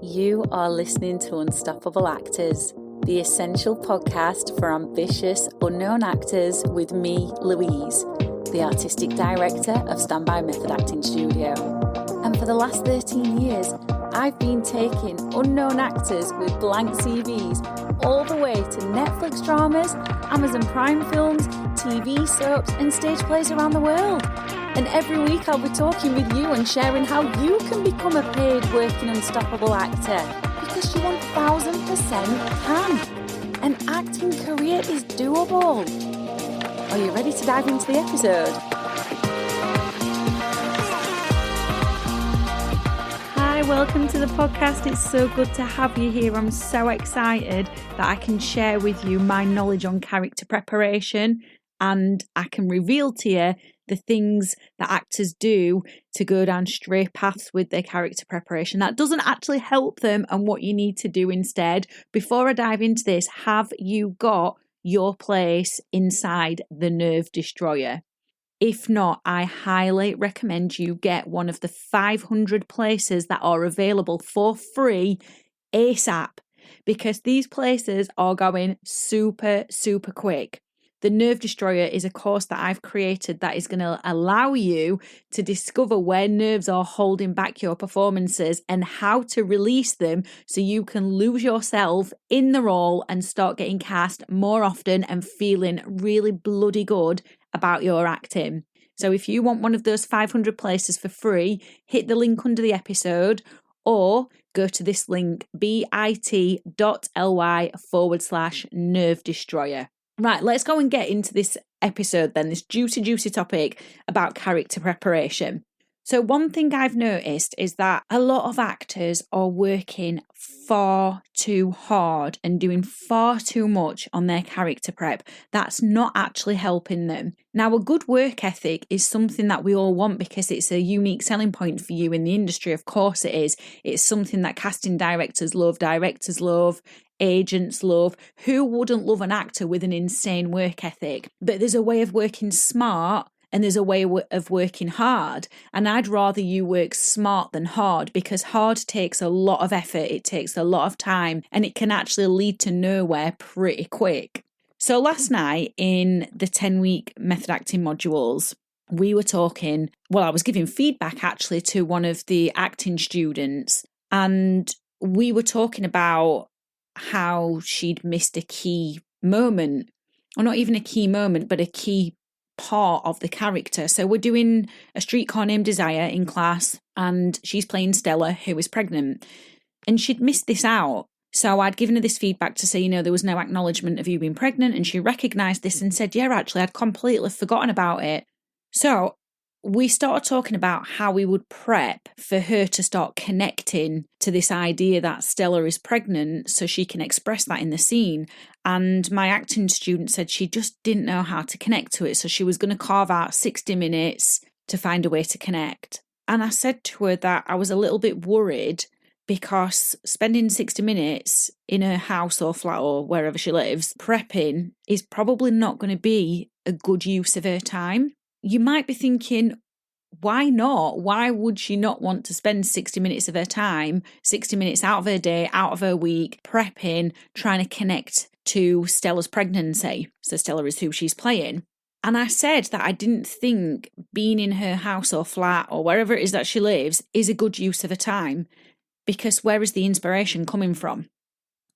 You are listening to Unstoppable Actors, the essential podcast for ambitious, unknown actors with me, Louise, the artistic director of Standby Method Acting Studio. And for the last 13 years, I've been taking unknown actors with blank CVs all the way to Netflix dramas, Amazon Prime films, TV soaps, and stage plays around the world. And every week I'll be talking with you and sharing how you can become a paid working unstoppable actor, because you 1000% can. An acting career is doable. Are you ready to dive into the episode? Hi, welcome to the podcast. It's so good to have you here. I'm so excited that I can share with you my knowledge on character preparation, and I can reveal to you the things that actors do to go down straight paths with their character preparation that doesn't actually help them, and what you need to do instead. Before I dive into this, have you got your place inside the Nerve Destroyer? If not, I highly recommend you get one of the 500 places that are available for free ASAP, because these places are going super quick. The Nerve Destroyer is a course that I've created that is going to allow you to discover where nerves are holding back your performances and how to release them so you can lose yourself in the role and start getting cast more often and feeling really bloody good about your acting. So if you want one of those 500 places for free, hit the link under the episode or go to this link, bit.ly/Nerve Destroyer. Right, let's go and get into this episode then, this juicy topic about character preparation. So one thing I've noticed is that a lot of actors are working far too hard and doing far too much on their character prep. That's not actually helping them. Now, a good work ethic is something that we all want because it's a unique selling point for you in the industry. Of course it is. It's something that casting directors love, agents love. Who wouldn't love an actor with an insane work ethic? But there's a way of working smart and there's a way of working hard. And I'd rather you work smart than hard, because hard takes a lot of effort, it takes a lot of time, and it can actually lead to nowhere pretty quick. So last night in the 10-week method acting modules, we were talking, I was giving feedback actually to one of the acting students, and we were talking about how she'd missed a key moment, or not even a key moment, but a key part of the character. So we're doing A Streetcar Named Desire in class, and she's playing Stella, who is pregnant, and she'd missed this out. So I'd given her this feedback to say, there was no acknowledgement of you being pregnant, and she recognised this and said, actually, I'd completely forgotten about it. So we started talking about how we would prep for her to start connecting to this idea that Stella is pregnant so she can express that in the scene. And my acting student said she just didn't know how to connect to it. So she was going to carve out 60 minutes to find a way to connect. And I said to her that I was a little bit worried, because spending 60 minutes in her house or flat or wherever she lives prepping is probably not going to be a good use of her time. You might be thinking, why not? Why would she not want to spend 60 minutes of her time, 60 minutes out of her day, out of her week, prepping, trying to connect to Stella's pregnancy? So Stella is who she's playing. And I said that I didn't think being in her house or flat or wherever it is that she lives is a good use of her time, because where is the inspiration coming from?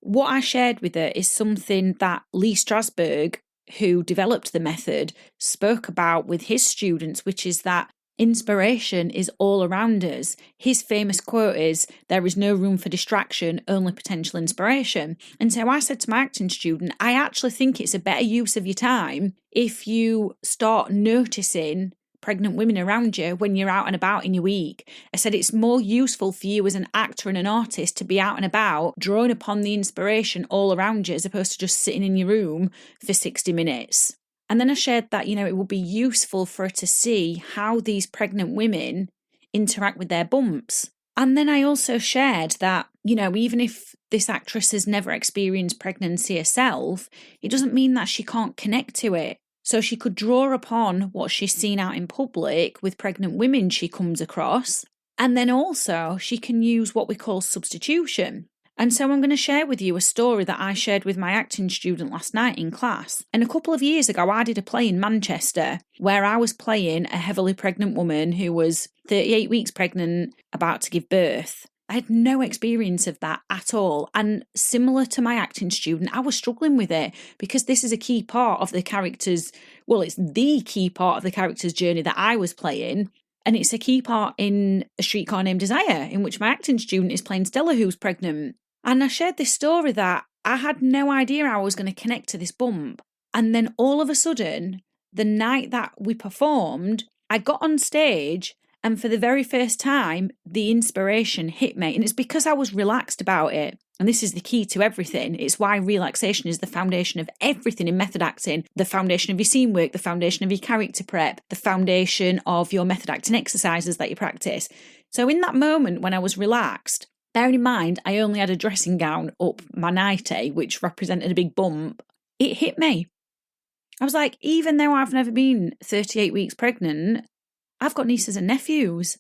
What I shared with her is something that Lee Strasberg, who developed the method, spoke about with his students, which is that inspiration is all around us. His famous quote is, "There is no room for distraction, only potential inspiration." And so I said to my acting student, I actually think it's a better use of your time if you start noticing pregnant women around you when you're out and about in your week. I said it's more useful for you as an actor and an artist to be out and about, drawing upon the inspiration all around you, as opposed to just sitting in your room for 60 minutes. And then I shared that, it would be useful for her to see how these pregnant women interact with their bumps. And then I also shared that, even if this actress has never experienced pregnancy herself, it doesn't mean that she can't connect to it. So she could draw upon what she's seen out in public with pregnant women she comes across And then also she can use what we call substitution. And so I'm going to share with you a story that I shared with my acting student last night in class. And a couple of years ago, I did a play in Manchester where I was playing a heavily pregnant woman who was 38 weeks pregnant, about to give birth. I had no experience of that at all. And similar to my acting student, I was struggling with it because this is a key part of the character's, well, it's the key part of the character's journey that I was playing. And it's a key part in A Streetcar Named Desire, in which my acting student is playing Stella, who's pregnant. And I shared this story that I had no idea I was going to connect to this bump. And then all of a sudden, the night that we performed, I got on stage and for the very first time, the inspiration hit me. And it's because I was relaxed about it. And this is the key to everything. It's why relaxation is the foundation of everything in method acting. The foundation of your scene work, the foundation of your character prep, the foundation of your method acting exercises that you practice. So in that moment when I was relaxed, bearing in mind, I only had a dressing gown up my nightie, which represented a big bump. It hit me. I was like, even though I've never been 38 weeks pregnant, I've got nieces and nephews.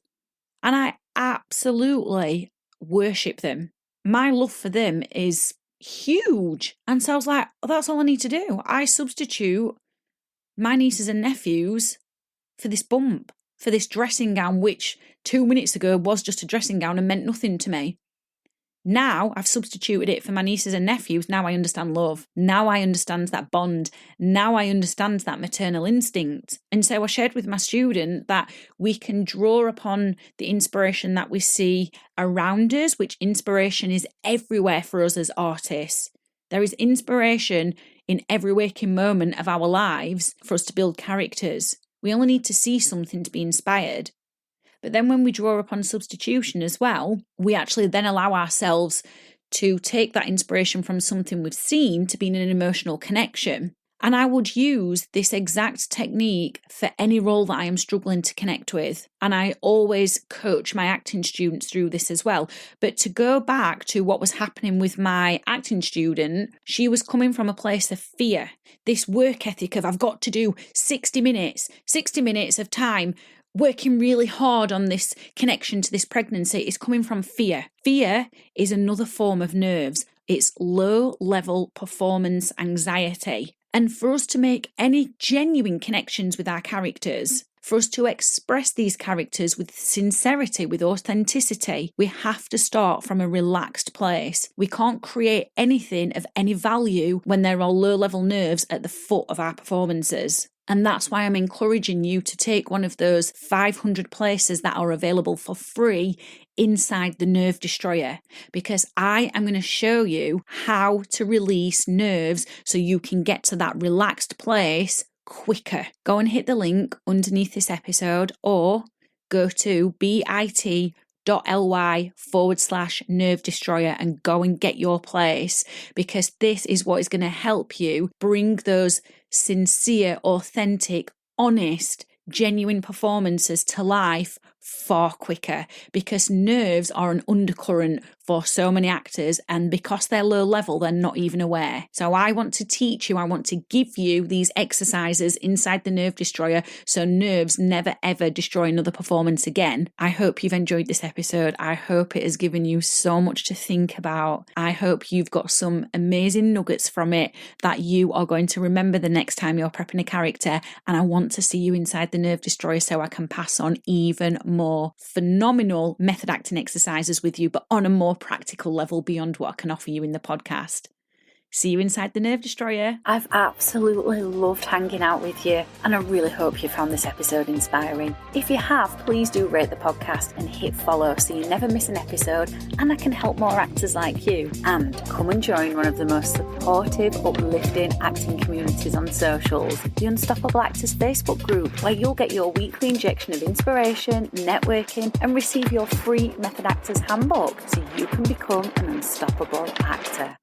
And I absolutely worship them. My love for them is huge. And so I was like, oh, that's all I need to do. I substitute my nieces and nephews for this bump, for this dressing gown, which 2 minutes ago was just a dressing gown and meant nothing to me. Now I've substituted it for my nieces and nephews. Now I understand love. Now I understand that bond. Now I understand that maternal instinct. And so I shared with my student that we can draw upon the inspiration that we see around us, which inspiration is everywhere for us as artists. There is inspiration in every waking moment of our lives for us to build characters. We only need to see something to be inspired. But then when we draw upon substitution as well, we actually then allow ourselves to take that inspiration from something we've seen to be in an emotional connection. And I would use this exact technique for any role that I am struggling to connect with. And I always coach my acting students through this as well. But to go back to what was happening with my acting student, she was coming from a place of fear. This work ethic of I've got to do 60 minutes of time, working really hard on this connection to this pregnancy is coming from fear. Fear is another form of nerves. It's low-level performance anxiety. And for us to make any genuine connections with our characters, for us to express these characters with sincerity, with authenticity, we have to start from a relaxed place. We can't create anything of any value when there are low-level nerves at the foot of our performances. And that's why I'm encouraging you to take one of those 500 places that are available for free inside the Nerve Destroyer, because I am going to show you how to release nerves so you can get to that relaxed place quicker. Go and hit the link underneath this episode or go to bit.ly/nerve destroyer and go and get your place, because this is what is going to help you bring those sincere, authentic, honest, genuine performances to life far quicker, because nerves are an undercurrent for so many actors, and because they're low level, they're not even aware. So I want to teach you, I want to give you these exercises inside the Nerve Destroyer so nerves never ever destroy another performance again. I hope you've enjoyed this episode. I hope it has given you so much to think about. I hope you've got some amazing nuggets from it that you are going to remember the next time you're prepping a character, and I want to see you inside the Nerve Destroyer so I can pass on even more phenomenal method acting exercises with you, but on a more practical level beyond what I can offer you in the podcast. See you inside the Nerve Destroyer. I've absolutely loved hanging out with you, and I really hope you found this episode inspiring. If you have, please do rate the podcast and hit follow so you never miss an episode, and I can help more actors like you. And come and join one of the most supportive, uplifting acting communities on socials, the Unstoppable Actors Facebook group, where you'll get your weekly injection of inspiration, networking, and receive your free Method Actors Handbook so you can become an unstoppable actor.